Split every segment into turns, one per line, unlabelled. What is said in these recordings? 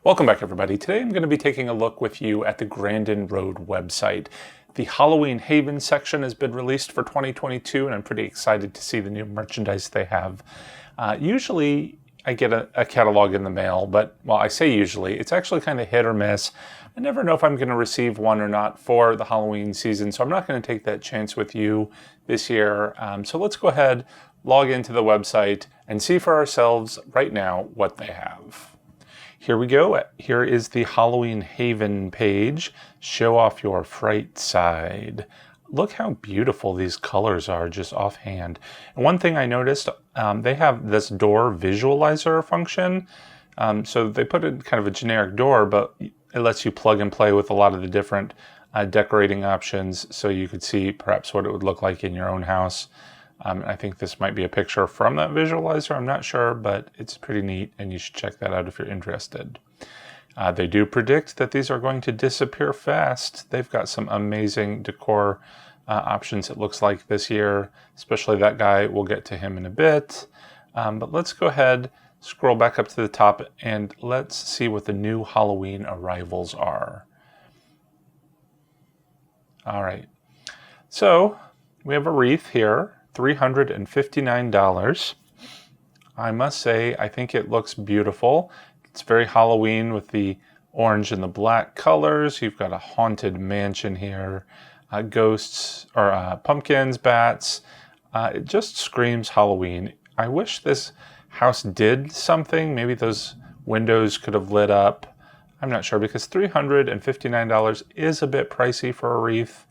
Welcome back, everybody. Today I'm going to be taking a look with you at the Grandin Road website. The Halloween Haven section has been released for 2022, and I'm pretty excited to see the new merchandise they have. Usually I get a catalog in the mail, but, well, I say usually, it's actually kind of hit or miss. I never know if I'm going to receive one or not for the Halloween season, so I'm not going to take that chance with you this year. So let's go ahead, log into the website, and see for ourselves right now what they have. Here we go. Here is the Halloween Haven page. Show off your fright side. Look how beautiful these colors are just offhand. And one thing I noticed, they have this door visualizer function. So they put in kind of a generic door, but it lets you plug and play with a lot of the different decorating options, so you could see perhaps what it would look like in your own house. I think this might be a picture from that visualizer. I'm not sure, but it's pretty neat, and you should check that out if you're interested. They do predict that these are going to disappear fast. They've got some amazing decor options, it looks like, this year, especially that guy. We'll get to him in a bit. But let's go ahead, scroll back up to the top, and let's see what the new Halloween arrivals are. All right. So we have a wreath here. $359. I must say, I think it looks beautiful. It's very Halloween with the orange and the black colors. You've got a haunted mansion here, ghosts, or pumpkins, bats. It just screams Halloween. I wish this house did something. Maybe those windows could have lit up. I'm not sure, because $359 is a bit pricey for a wreath.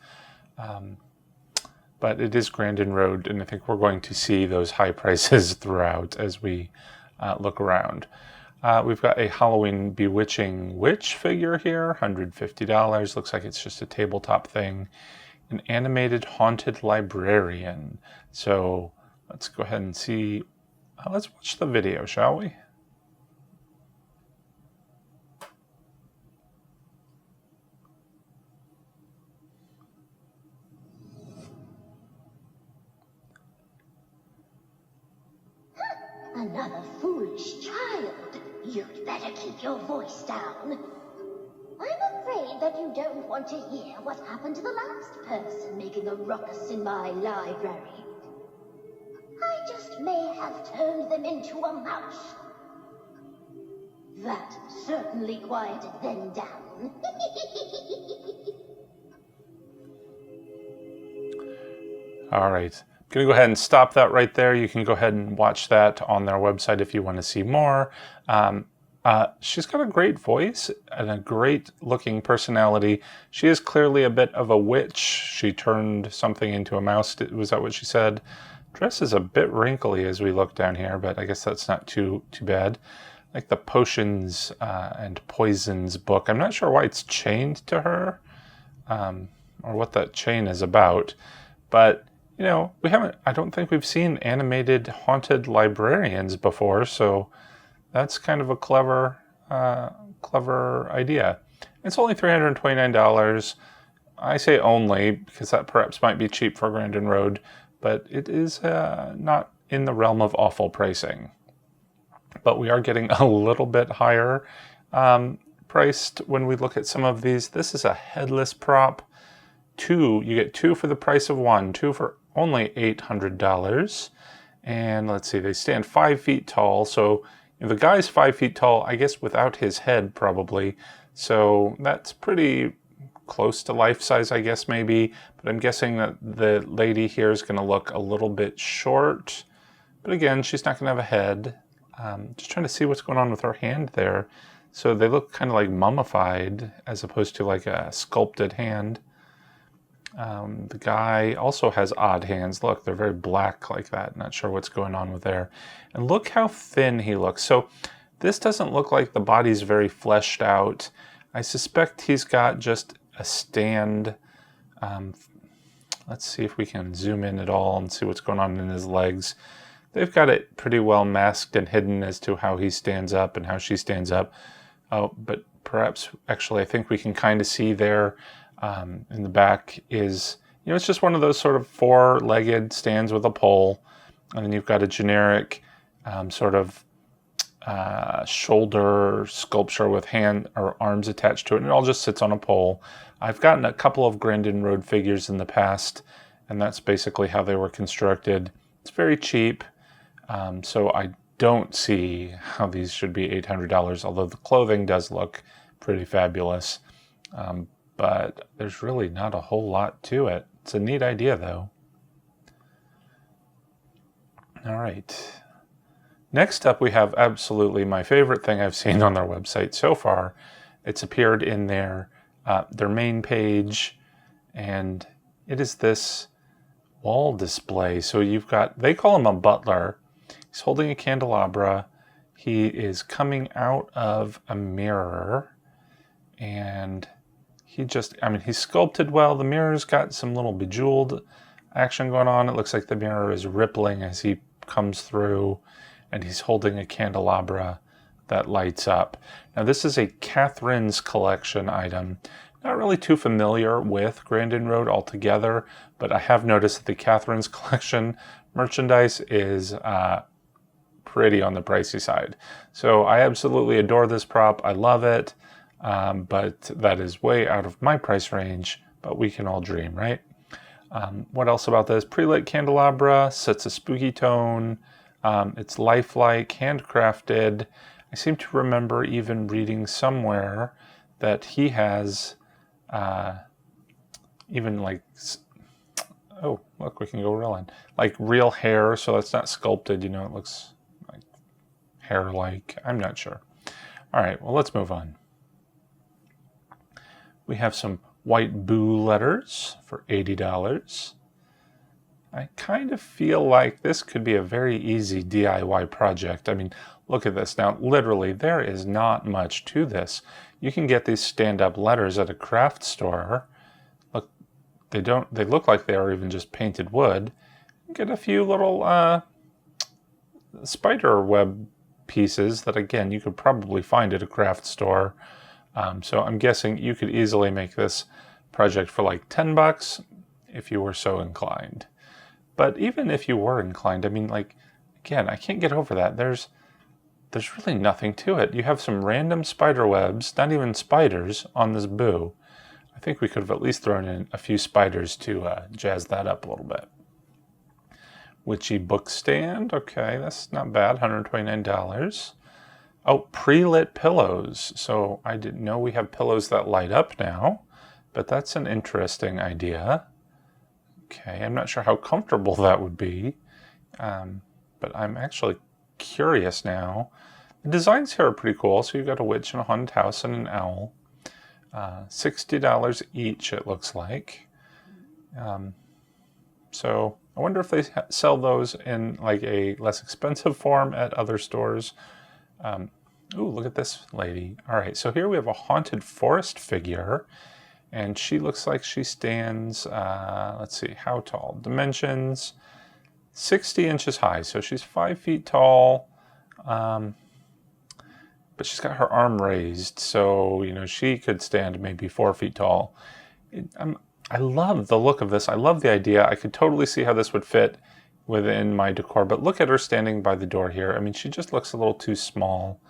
But it is Grandin Road, and I think we're going to see those high prices throughout as we look around. We've got a Halloween Bewitching witch figure here, $150. Looks like it's just a tabletop thing. An animated haunted librarian. So let's go ahead and see. Let's watch the video, shall we?
Another foolish child. You'd better keep your voice down. I'm afraid that you don't want to hear what happened to the last person making a ruckus in my library. I just may have turned them into a mouse. That certainly quieted them down.
All right. I'm going to go ahead and stop that right there. You can go ahead and watch that on their website if you want to see more. She's got a great voice and a great looking personality. She is clearly a bit of a witch. She turned something into a mouse. Was that what she said? Dress is a bit wrinkly as we look down here, but I guess that's not too bad. Like the potions and poisons book. I'm not sure why it's chained to her, or what that chain is about, but you know, I don't think we've seen animated haunted librarians before, so that's kind of a clever idea. It's only $329. I say only because that perhaps might be cheap for Grandin Road, but it is not in the realm of awful pricing. But we are getting a little bit higher priced when we look at some of these. This is a headless prop. You get two for the price of one, two for only $800. And let's see, they stand 5 feet tall. So the guy's 5 feet tall, I guess without his head probably. So that's pretty close to life size, I guess, maybe. But I'm guessing that the lady here is going to look a little bit short. But again, she's not going to have a head. Just trying to see what's going on with her hand there. So they look kind of like mummified as opposed to like a sculpted hand. The guy also has odd hands. Look, they're very black like that. Not sure what's going on with there. And look how thin he looks. So this doesn't look like the body's very fleshed out. I suspect he's got just a stand. Let's see if we can zoom in at all and see what's going on in his legs. They've got it pretty well masked and hidden as to how he stands up and how she stands up. Oh, but perhaps, actually, I think we can kind of see there in the back is, you know, it's just one of those sort of four-legged stands with a pole. And then you've got a generic sort of shoulder sculpture with hand or arms attached to it, and it all just sits on a pole. I've gotten a couple of Grandin Road figures in the past, and that's basically how they were constructed. It's very cheap, so I don't see how these should be $800, although the clothing does look pretty fabulous. But there's really not a whole lot to it. It's a neat idea, though. All right. Next up, we have absolutely my favorite thing I've seen on their website so far. It's appeared in their main page, and it is this wall display. So you've got, they call him a butler. He's holding a candelabra. He is coming out of a mirror, and he's sculpted well. The mirror's got some little bejeweled action going on. It looks like the mirror is rippling as he comes through, and he's holding a candelabra that lights up. Now, this is a Catherine's collection item. Not really too familiar with Grandin Road altogether, but I have noticed that the Catherine's collection merchandise is pretty on the pricey side. So I absolutely adore this prop. I love it, but that is way out of my price range, but we can all dream, right? What else about this? Pre-lit candelabra, sets a spooky tone. It's lifelike, handcrafted. I seem to remember even reading somewhere that he has even like, oh, look, we can go real in. Like real hair, so it's not sculpted, it looks like hair-like. I'm not sure. All right, well, let's move on. We have some white boo letters for $80. I kind of feel like this could be a very easy DIY project. I mean, look at this. Now, literally, there is not much to this. You can get these stand-up letters at a craft store. Look, they look like they are even just painted wood. Get a few little spider web pieces that, again, you could probably find at a craft store. So I'm guessing you could easily make this project for like $10 if you were so inclined. But even if you were inclined, I mean, like, again, I can't get over that. There's really nothing to it. You have some random spider webs, not even spiders, on this boo. I think we could have at least thrown in a few spiders to jazz that up a little bit. Witchy book stand. Okay, that's not bad. $129. Oh, pre-lit pillows. So I didn't know we have pillows that light up now, but that's an interesting idea. Okay, I'm not sure how comfortable that would be, but I'm actually curious now. The designs here are pretty cool. So you've got a witch in a haunted house and an owl. $60 each, it looks like. So I wonder if they sell those in like a less expensive form at other stores. Ooh, look at this lady. All right, so here we have a haunted forest figure, and she looks like she stands, let's see, how tall? Dimensions, 60 inches high, so she's 5 feet tall, but she's got her arm raised, so, she could stand maybe 4 feet tall. I love the look of this. I love the idea. I could totally see how this would fit within my decor, but look at her standing by the door here. I mean, she just looks a little too small.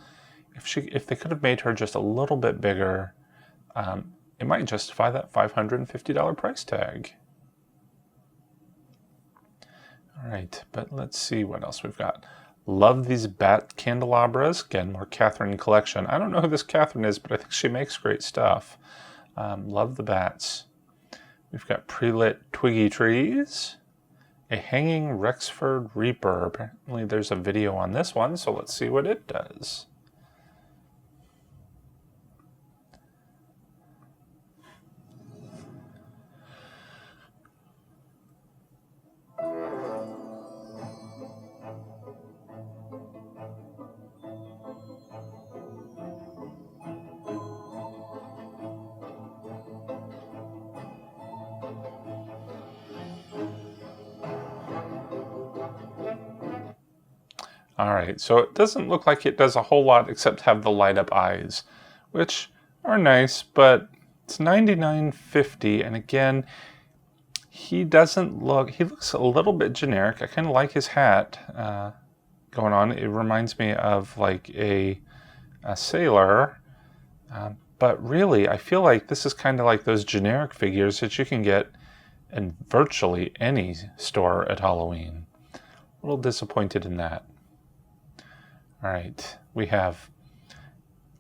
If they could have made her just a little bit bigger, it might justify that $550 price tag. All right, but let's see what else we've got. Love these bat candelabras. Again, more Catherine collection. I don't know who this Catherine is, but I think she makes great stuff. Love the bats. We've got pre-lit twiggy trees. A hanging Rexford Reaper. Apparently there's a video on this one, so let's see what it does. All right, so it doesn't look like it does a whole lot except have the light up eyes, which are nice, but it's $99.50. And again, he looks a little bit generic. I kind of like his hat. going on. It reminds me of like a sailor. But really, I feel like this is kind of like those generic figures that you can get in virtually any store at Halloween. A little disappointed in that. All right, we have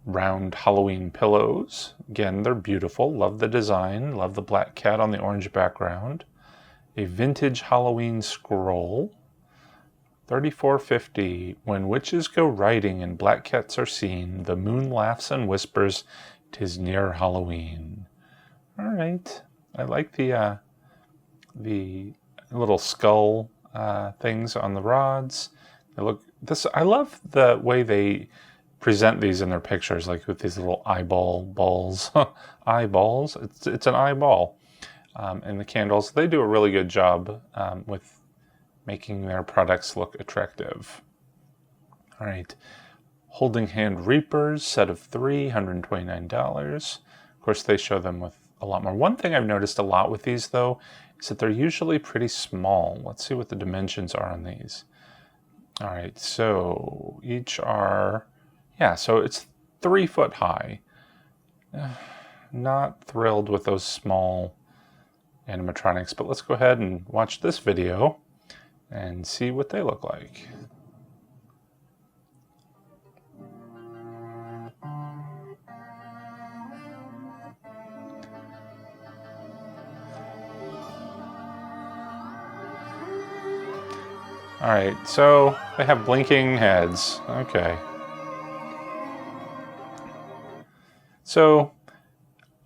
round Halloween pillows. Again, they're beautiful. Love the design. Love the black cat on the orange background. A vintage Halloween scroll. $34.50. When witches go riding and black cats are seen, the moon laughs and whispers, "'Tis near Halloween." All right. I like the little skull things on the rods. They look this. I love the way they present these in their pictures, like with these little eyeball balls. Eyeballs. It's an eyeball. And the candles. They do a really good job with making their products look attractive. All right. Holding Hand Reapers, set of 3, $129. Of course, they show them with a lot more. One thing I've noticed a lot with these, though, is that they're usually pretty small. Let's see what the dimensions are on these. All right, so each are, so it's 3 foot high. Not thrilled with those small animatronics, but let's go ahead and watch this video and see what they look like. All right, so they have blinking heads. Okay. So,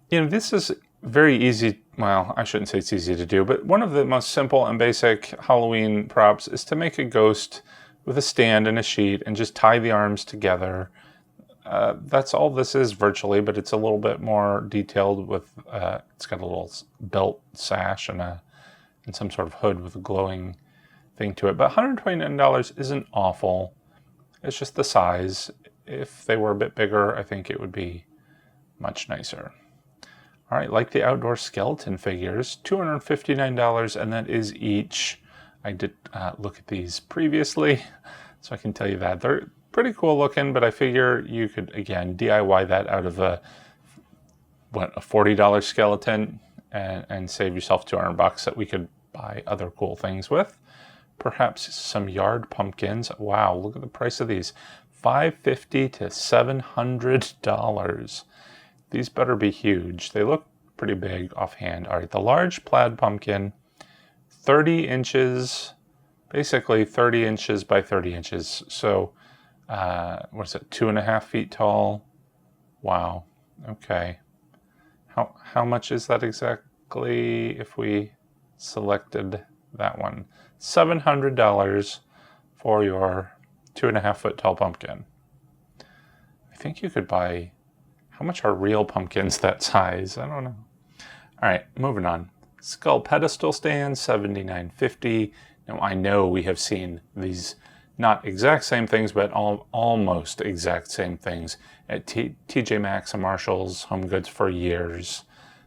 this is very easy. Well, I shouldn't say it's easy to do, but one of the most simple and basic Halloween props is to make a ghost with a stand and a sheet and just tie the arms together. That's all this is virtually, but it's a little bit more detailed with, it's got a little belt sash and some sort of hood with a glowing thing to it. But $129 isn't awful. It's just the size. If they were a bit bigger, I think it would be much nicer. All right, like the outdoor skeleton figures, $259, and that is each. I did look at these previously, so I can tell you that. They're pretty cool looking, but I figure you could, again, DIY that out of a $40 skeleton and save yourself $200 that we could buy other cool things with. Perhaps some yard pumpkins. Wow, look at the price of these. $550 to $700. These better be huge. They look pretty big offhand. All right, the large plaid pumpkin, 30 inches, basically 30 inches by 30 inches. So, what is it, 2.5 feet tall? Wow, okay. How much is that exactly if we selected that one? $700 for your 2.5 foot tall pumpkin. I think you could buy, how much are real pumpkins that size? I don't know. All right, moving on. Skull pedestal stand, $79.50. Now I know we have seen these not exact same things, but almost exact same things at TJ Maxx and Marshall's Home Goods for years.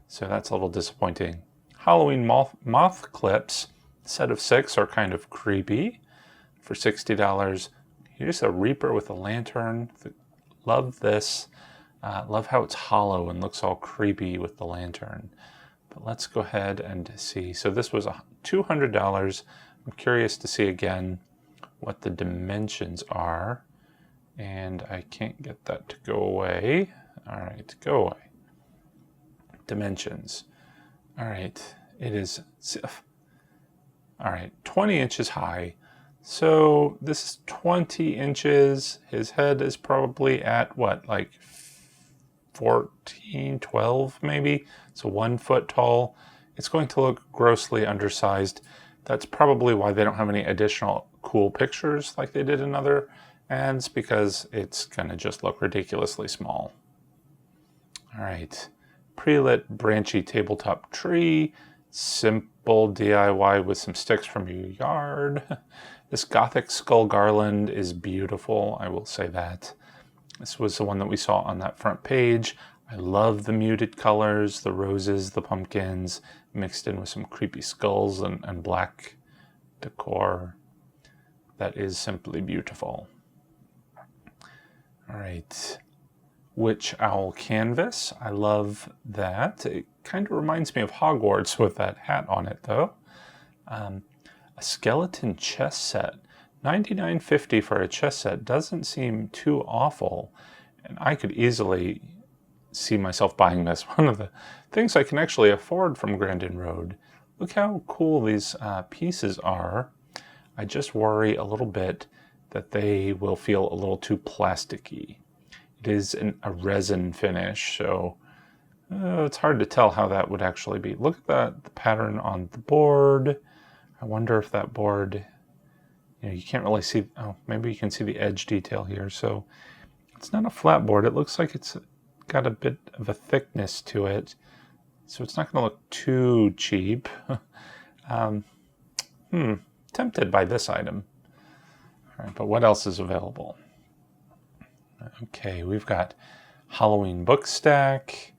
So that's a little disappointing. Halloween moth clips, set of 6 are kind of creepy for $60. Here's a Reaper with a lantern. Love this. Love how it's hollow and looks all creepy with the lantern. But let's go ahead and see. So this was $200. I'm curious to see again what the dimensions are. And I can't get that to go away. All right, go away. Dimensions. All right, it is, all right, 20 inches high. So this is 20 inches. His head is probably at what, like 14, 12 maybe? So 1 foot tall. It's going to look grossly undersized. That's probably why they don't have any additional cool pictures like they did in other ads, because it's going to just look ridiculously small. All right. Pre-lit branchy tabletop tree. Simple DIY with some sticks from your yard. This Gothic skull garland is beautiful, I will say that. This was the one that we saw on that front page. I love the muted colors, the roses, the pumpkins, mixed in with some creepy skulls and black decor. that is simply beautiful. All right. Witch Owl Canvas. I love that. It kind of reminds me of Hogwarts with that hat on it, though. A skeleton chess set. $99.50 for a chess set doesn't seem too awful. And I could easily see myself buying this. One of the things I can actually afford from Grandin Road. Look how cool these pieces are. I just worry a little bit that they will feel a little too plasticky. It is a resin finish, so it's hard to tell how that would actually be. Look at the pattern on the board. I wonder if that board, you can't really see, oh, maybe you can see the edge detail here. So it's not a flat board. It looks like it's got a bit of a thickness to it. So it's not going to look too cheap. Tempted by this item. All right, but what else is available? Okay, we've got Halloween book stack.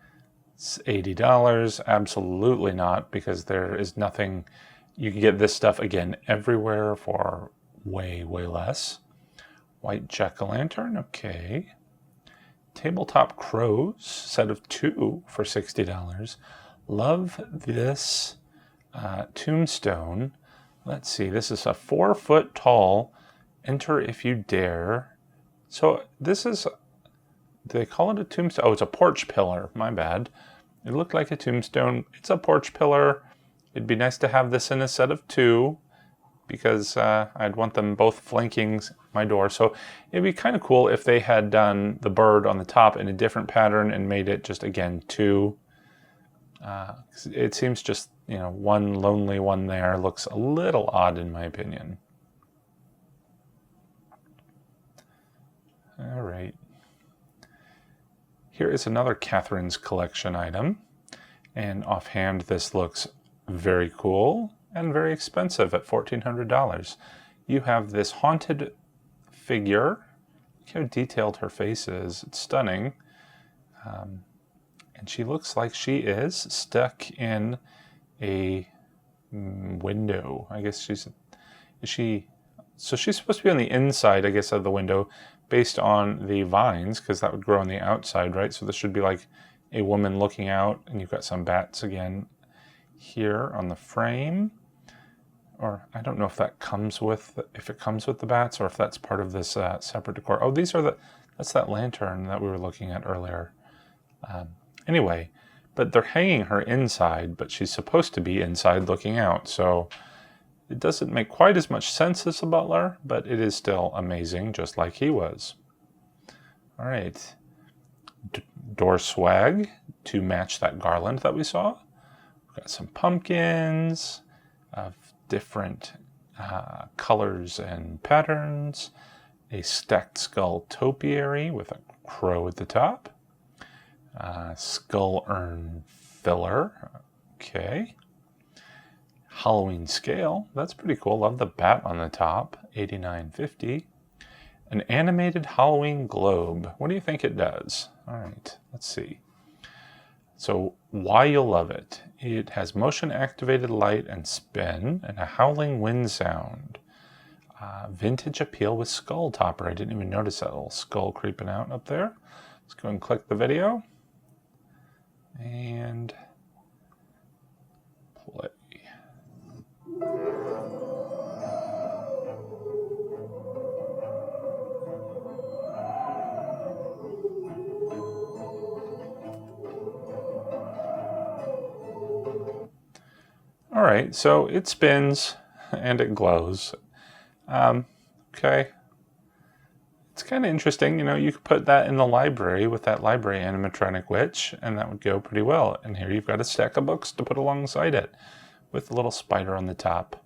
It's $80. Absolutely not, because there is nothing. You can get this stuff again everywhere for way, way less. White jack-o'-lantern. Okay. Tabletop crows, set of 2 for $60. Love this tombstone. Let's see, this is a 4-foot tall. Enter if you dare. So this is, do they call it a tombstone? Oh, it's a porch pillar. My bad. It looked like a tombstone. It's a porch pillar. It'd be nice to have this in a set of 2 because I'd want them both flanking my door. So it'd be kind of cool if they had done the bird on the top in a different pattern and made it just, again, 2. It seems just, one lonely one there looks a little odd in my opinion. All right. Here is another Catherine's Collection item. And offhand, this looks very cool and very expensive at $1,400. You have this haunted figure. Look how detailed her face is. It's stunning. And she looks like she is stuck in a window. I guess is she? So she's supposed to be on the inside, I guess, of the window based on the vines, because that would grow on the outside, right? So this should be like a woman looking out, and you've got some bats again here on the frame. Or I don't know if that comes with, if it comes with the bats or if that's part of this separate decor. Oh, that's that lantern that we were looking at earlier. Anyway, but they're hanging her inside, but she's supposed to be inside looking out. So it doesn't make quite as much sense as a butler, but it is still amazing, just like he was. All right. Door swag to match that garland that we saw. We've got some pumpkins of different colors and patterns. A stacked skull topiary with a crow at the top. Skull urn filler. Okay. Halloween scale. That's pretty cool. Love the bat on the top. $89.50. An animated Halloween globe. What do you think it does? All right, let's see. So why you'll love it. It has motion activated light and spin and a howling wind sound. Vintage appeal with skull topper. I didn't even notice that little skull creeping out up there. Let's go and click the video. And play. All right, so it spins and it glows. Okay. It's kind of interesting, you could put that in the library with that library animatronic witch, and that would go pretty well. And here you've got a stack of books to put alongside it with a little spider on the top.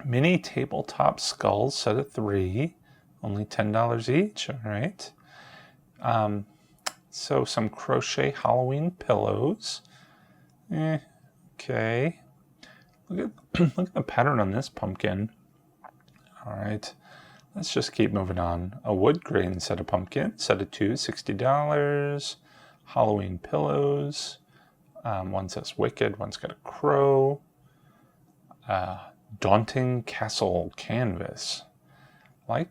Mini tabletop skulls set at 3, only $10 each. All right. So some crochet Halloween pillows. Okay. Look at the pattern on this pumpkin. All right. Let's just keep moving on. A wood grain set of pumpkin, set of 2, $60. Halloween pillows. One says Wicked, one's got a crow. Daunting Castle canvas. I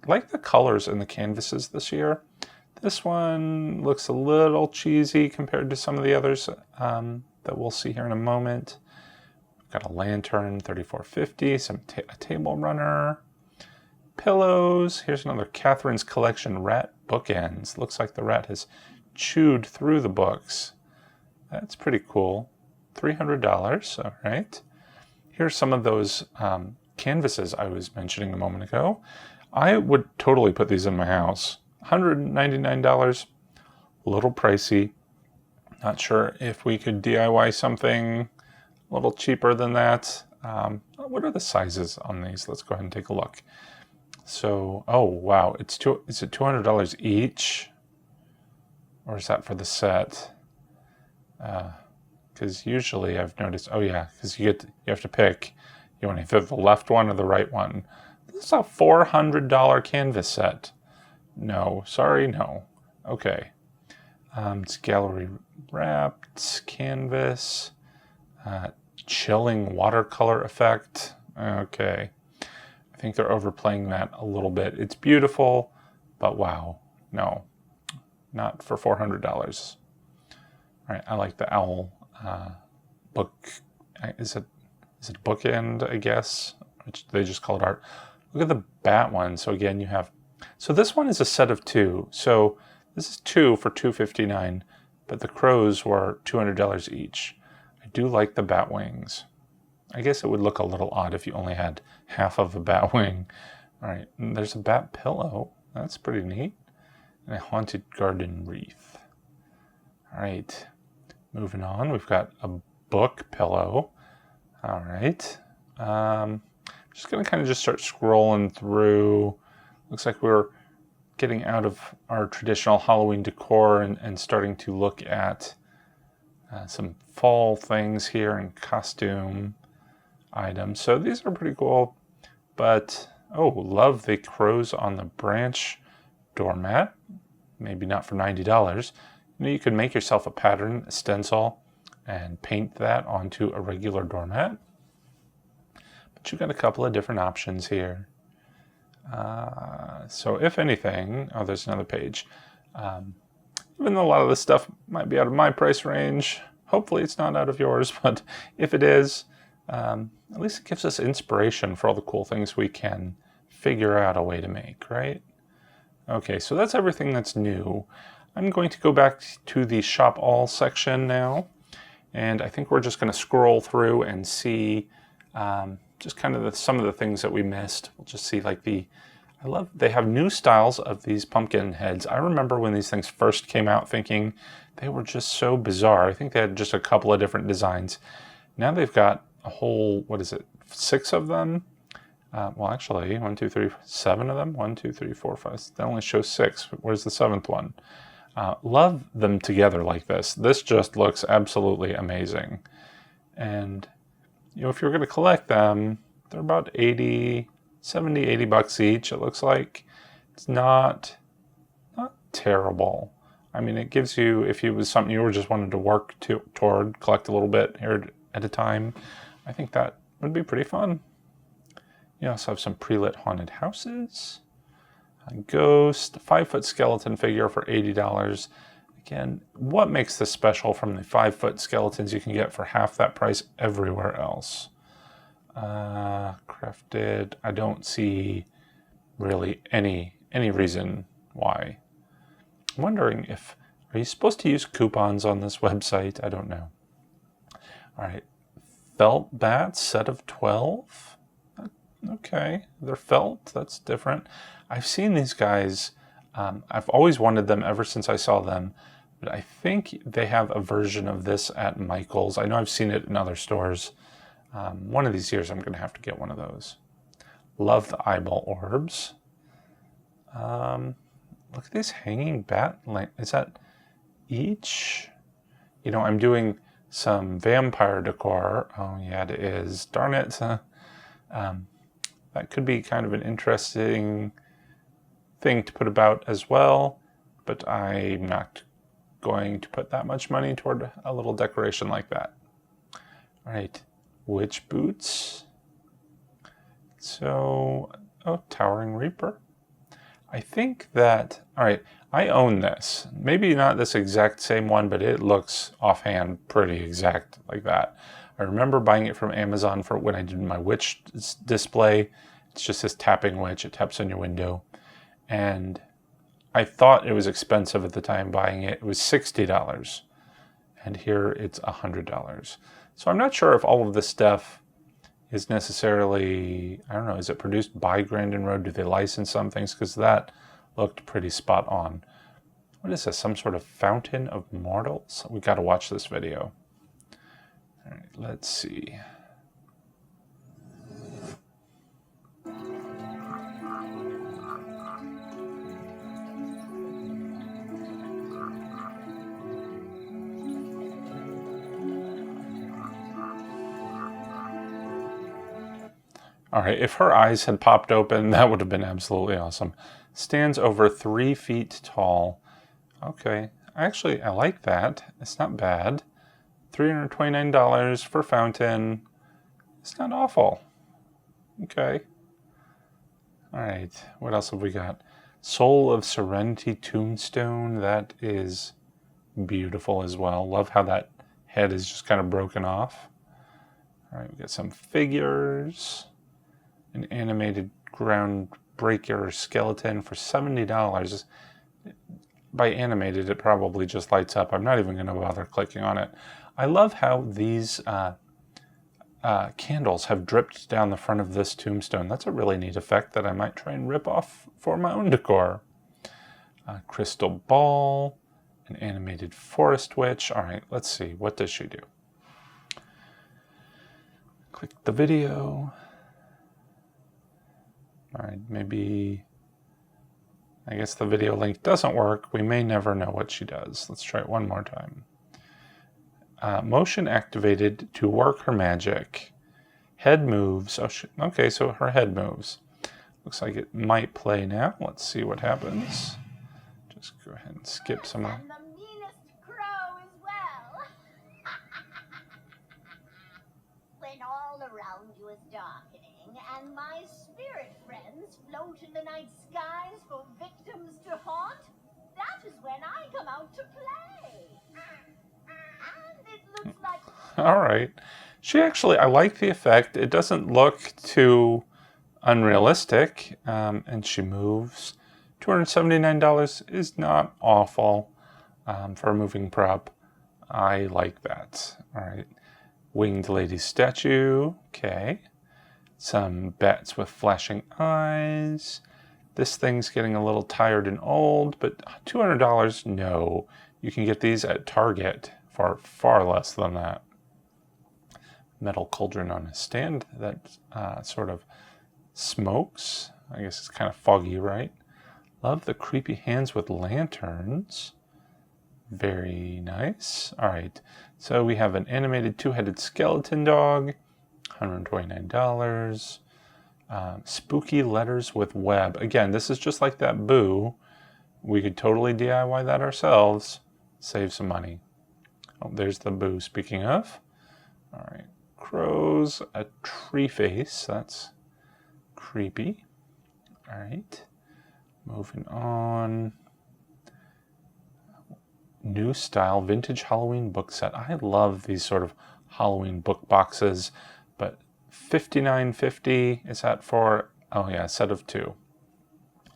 like the colors in the canvases this year. This one looks a little cheesy compared to some of the others that we'll see here in a moment. Got a lantern, $34.50, a table runner, pillows. Here's another Catherine's Collection rat bookends. Looks like the rat has chewed through the books. That's pretty cool. $300, all right. Here's some of those canvases I was mentioning a moment ago. I would totally put these in my house. $199, a little pricey. Not sure if we could DIY something a little cheaper than that. What are the sizes on these? Let's go ahead and take a look. So, oh wow, is it $200 each? Or is that for the set? Because usually I've noticed, oh yeah, because you have to pick, you want either the left one or the right one. This is a $400 canvas set. No, sorry, no. Okay. It's gallery wrapped canvas, chilling watercolor effect. Okay. I think they're overplaying that a little bit. It's beautiful, but wow, no, not for $400. All right, I like the owl book. Is it bookend, I guess? Which they just call it art. Look at the bat one. So again, you have. So this one is a set of two. So this is two for $259, but the crows were $200 each. I do like the bat wings. I guess it would look a little odd if you only had half of a bat wing. All right, and there's a bat pillow. That's pretty neat. And a haunted garden wreath. All right, moving on. We've got a book pillow. All right. Just going to kind of just start scrolling through. Looks like we're getting out of our traditional Halloween decor and starting to look at some fall things here and costume items. So these are pretty cool, but oh, love the crows on the branch doormat. Maybe not for $90. You know, you could make yourself a pattern, a stencil, and paint that onto a regular doormat. But you've got a couple of different options here. So if anything, oh, there's another page. Even though a lot of this stuff might be out of my price range, hopefully it's not out of yours, but if it is, at least it gives us inspiration for all the cool things we can figure out a way to make, right? Okay, so that's everything that's new. I'm going to go back to the Shop All section now, and I think we're just going to scroll through and see just kind of some of the things that we missed. We'll just see like they have new styles of these pumpkin heads. I remember when these things first came out thinking they were just so bizarre. I think they had just a couple of different designs. Now they've got a whole, 6 of them? Well, actually, 1, 2, 3, 7 of them. 1, 2, 3, 4, 5. That only shows 6. Where's the 7th one? Love them together like this. This just looks absolutely amazing. And, you know, if you're going to collect them, they're about 80 bucks each, it looks like. It's not terrible. I mean, it gives you, if it was something you were just wanted to work toward, collect a little bit here at a time, I think that would be pretty fun. You also have some pre-lit haunted houses. A ghost, a 5-foot skeleton figure for $80. Again, what makes this special from the 5-foot skeletons you can get for half that price everywhere else? Crafted, I don't see really any reason why. I'm wondering are you supposed to use coupons on this website? I don't know. All right, felt bats, set of 12. Okay, they're felt, that's different. I've seen these guys, I've always wanted them ever since I saw them, but I think they have a version of this at Michael's. I know I've seen it in other stores. One of these years I'm going to have to get one of those. Love the eyeball orbs. Look at these hanging bat lamps. Is that each? You know, I'm doing some vampire decor. Oh yeah, it is. Darn it. That could be kind of an interesting thing to put about as well, but I'm not going to put that much money toward a little decoration like that. All right, witch boots. So, oh, Towering Reaper. I think that, all right, I own this. Maybe not this exact same one, but it looks offhand pretty exact like that. I remember buying it from Amazon for when I did my witch display. It's just this tapping witch. It taps on your window. And I thought it was expensive at the time buying it. It was $60. And here it's $100. So I'm not sure if all of this stuff is necessarily, I don't know, is it produced by Grandin Road? Do they license some things? Because that looked pretty spot on. What is this? Some sort of fountain of mortals? We got to watch this video. All right, let's see. All right, if her eyes had popped open, that would have been absolutely awesome. Stands over 3 feet tall. Okay, actually, I like that. It's not bad. $329 for fountain. It's not awful. Okay. All right, what else have we got? Soul of Serenity Tombstone. That is beautiful as well. Love how that head is just kind of broken off. All right, we got some figures. An animated groundbreaker skeleton for $70. By animated, it probably just lights up. I'm not even going to bother clicking on it. I love how these candles have dripped down the front of this tombstone. That's a really neat effect that I might try and rip off for my own decor. Crystal ball, an animated forest witch. All right, let's see. What does she do? Click the video. All right, maybe, I guess the video link doesn't work. We may never know what she does. Let's try it one more time. Motion activated to work her magic. Head moves. Oh, okay, so her head moves. Looks like it might play now. Let's see what happens. Just go ahead and skip some.
And the meanest crow as well. When all around you is darkening and my spirit friends float in the night skies for victims to haunt, that is when I come out to play. And it looks like...
All right. She actually, I like the effect. It doesn't look too unrealistic. And she moves. $279 is not awful for a moving prop. I like that. All right. Winged lady statue. Okay. Some bats with flashing eyes. This thing's getting a little tired and old, but $200, no. You can get these at Target for far less than that. Metal cauldron on a stand that sort of smokes. I guess it's kind of foggy, right? Love the creepy hands with lanterns. Very nice. All right, so we have an animated two-headed skeleton dog. $129. Spooky letters with web. Again, this is just like that Boo. We could totally DIY that ourselves. Save some money. Oh, there's the Boo, speaking of. All right. Crows, a tree face. That's creepy. All right. Moving on. New style vintage Halloween book set. I love these sort of Halloween book boxes. But $59.50 is that for, oh yeah, a set of two.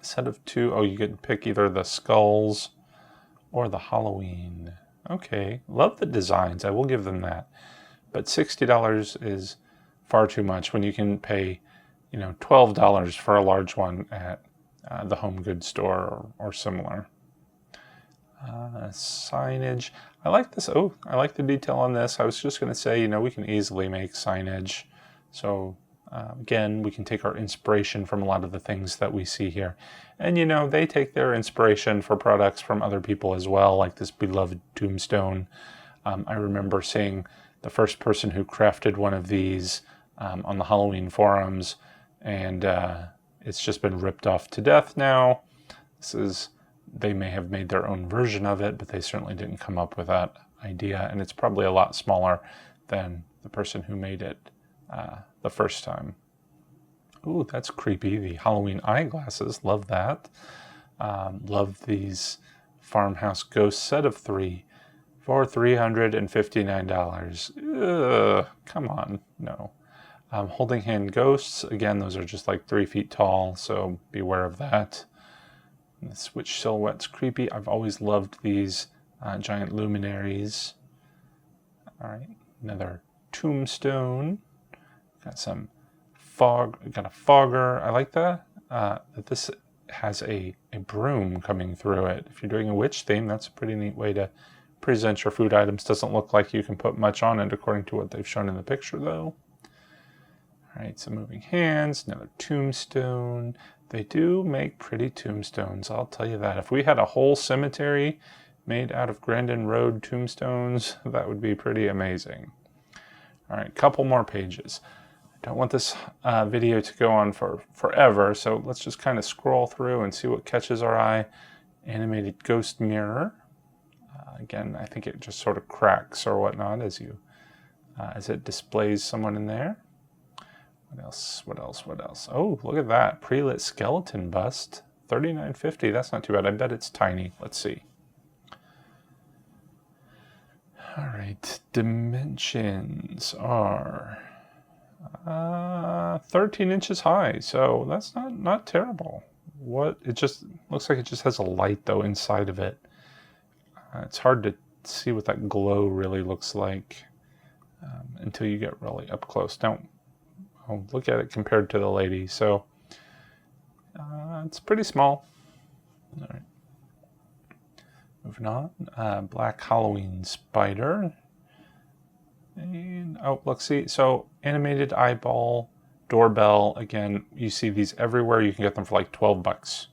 A set of two, oh, you get to pick either the skulls or the Halloween. Okay, love the designs, I will give them that. But $60 is far too much when you can pay, $12 for a large one at the home goods store or similar. Signage. I like this. Oh, I like the detail on this. I was just going to say, we can easily make signage. So again, we can take our inspiration from a lot of the things that we see here. And, they take their inspiration for products from other people as well, like this beloved Tombstone. I remember seeing the first person who crafted one of these on the Halloween forums, and it's just been ripped off to death now. They may have made their own version of it, but they certainly didn't come up with that idea, and it's probably a lot smaller than the person who made it the first time. Ooh, that's creepy. The Halloween eyeglasses. Love that. Love these Farmhouse Ghosts set of 3 for $359. Ugh, come on, no. Holding hand ghosts. Again, those are just like 3 feet tall, so beware of that. And the switch silhouette's creepy. I've always loved these giant luminaries. All right, another Tombstone. Got some fog. Got a fogger. I like that. That this has a broom coming through it. If you're doing a witch theme, that's a pretty neat way to present your food items. Doesn't look like you can put much on it according to what they've shown in the picture, though. All right, some moving hands. Another Tombstone. They do make pretty tombstones, I'll tell you that. If we had a whole cemetery made out of Grandin Road tombstones, that would be pretty amazing. All right, couple more pages. I don't want this video to go on for forever, so let's just kind of scroll through and see what catches our eye. Animated ghost mirror. Again, I think it just sort of cracks or whatnot as it displays someone in there. What else? What else? What else? Oh, look at that. Pre-lit skeleton bust. $39.50. That's not too bad. I bet it's tiny. Let's see. All right. Dimensions are 13 inches high. So that's not terrible. What? It just looks like it just has a light, though, inside of it. It's hard to see what that glow really looks like until you get really up close. I'll look at it compared to the lady. So it's pretty small. All right. Moving on. Black Halloween spider. And let's see. So animated eyeball, doorbell. Again, you see these everywhere. You can get them for like $12.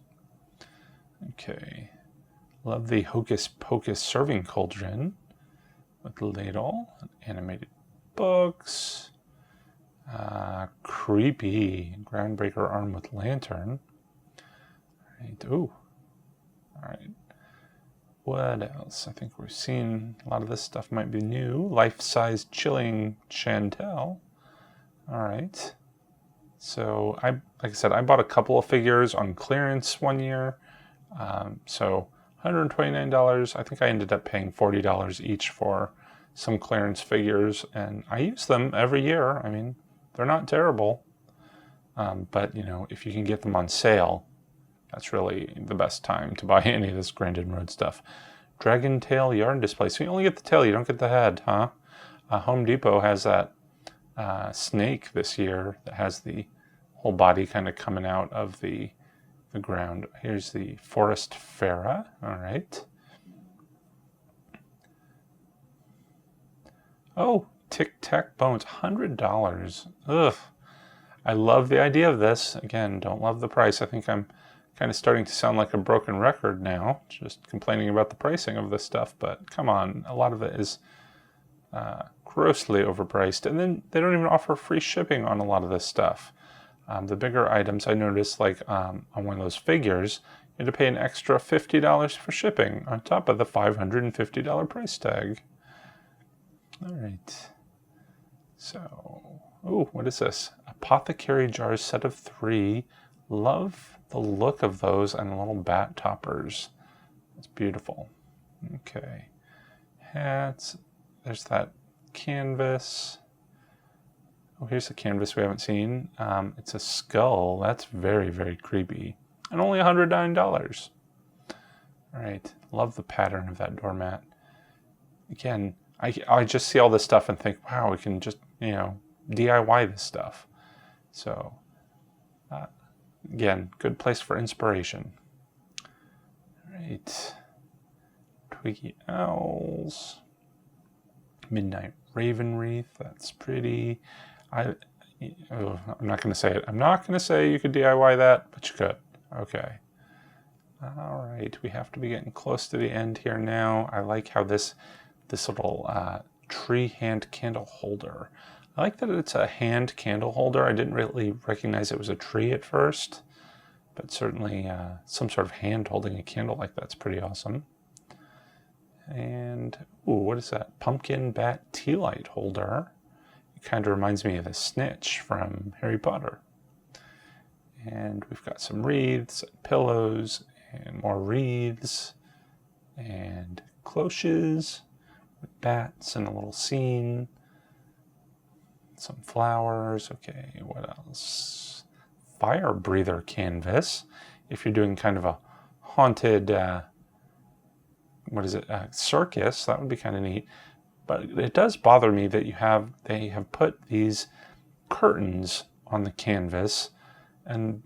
Okay. Love the Hocus Pocus serving cauldron with ladle. Animated books. Creepy groundbreaker arm with lantern. All right. Ooh. All right. What else? I think we're seeing a lot of this stuff might be new. Life-size chilling chandelle. All right. So like I said, I bought a couple of figures on clearance one year. So $129. I think I ended up paying $40 each for some clearance figures, and I use them every year. I mean, they're not terrible, but if you can get them on sale, that's really the best time to buy any of this Grandin Road stuff. Dragon tail yarn display. So you only get the tail, you don't get the head, huh? Home Depot has that snake this year that has the whole body kind of coming out of the ground. Here's the forest Farah. All right. Oh, Tic Tac Bones, $100. Ugh. I love the idea of this. Again, don't love the price. I think I'm kind of starting to sound like a broken record now, just complaining about the pricing of this stuff. But come on, a lot of it is grossly overpriced. And then they don't even offer free shipping on a lot of this stuff. The bigger items, I noticed, like on one of those figures, you had to pay an extra $50 for shipping on top of the $550 price tag. All right. So, what is this? Apothecary Jars set of 3. Love the look of those and little bat toppers. It's beautiful. Okay. Hats. There's that canvas. Oh, here's a canvas we haven't seen. It's a skull. That's very, very creepy. And only $109. All right. Love the pattern of that doormat. Again, I just see all this stuff and think, wow, we can just, DIY this stuff. So, again, good place for inspiration. All right. Twiggy Owls. Midnight Raven Wreath. That's pretty. I'm not going to say it. I'm not going to say you could DIY that, but you could. Okay. All right. We have to be getting close to the end here now. I like how this little tree hand candle holder. I like that it's a hand candle holder. I didn't really recognize it was a tree at first, but certainly some sort of hand holding a candle like that's pretty awesome. And, what is that? Pumpkin bat tea light holder. It kind of reminds me of the snitch from Harry Potter. And we've got some wreaths, and pillows, and more wreaths, and cloches, with bats and a little scene. Some flowers. Okay, what else? Fire breather canvas. If you're doing kind of a haunted, circus, that would be kind of neat. But it does bother me that they have put these curtains on the canvas, and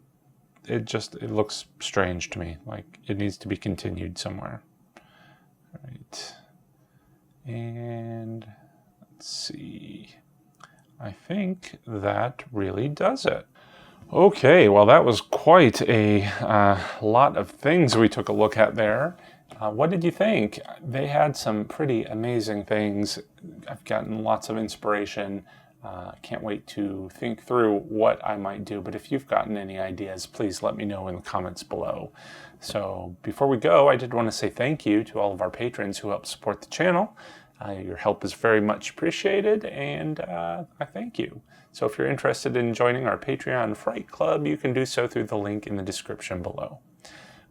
it looks strange to me. Like it needs to be continued somewhere. All right. And let's see. I think that really does it. Okay, well that was quite a lot of things we took a look at there. What did you think? They had some pretty amazing things. I've gotten lots of inspiration. Can't wait to think through what I might do, but if you've gotten any ideas, please let me know in the comments below. So before we go, I did want to say thank you to all of our patrons who help support the channel. Your help is very much appreciated, and I thank you. So if you're interested in joining our Patreon Fright Club, you can do so through the link in the description below.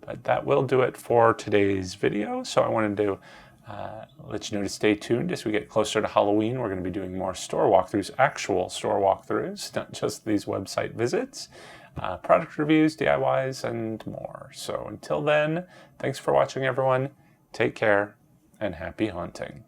But that will do it for today's video. So I wanted to let you know to stay tuned as we get closer to Halloween. We're going to be doing more store walkthroughs, actual store walkthroughs, not just these website visits, product reviews, DIYs, and more. So until then, thanks for watching, everyone. Take care, and happy haunting.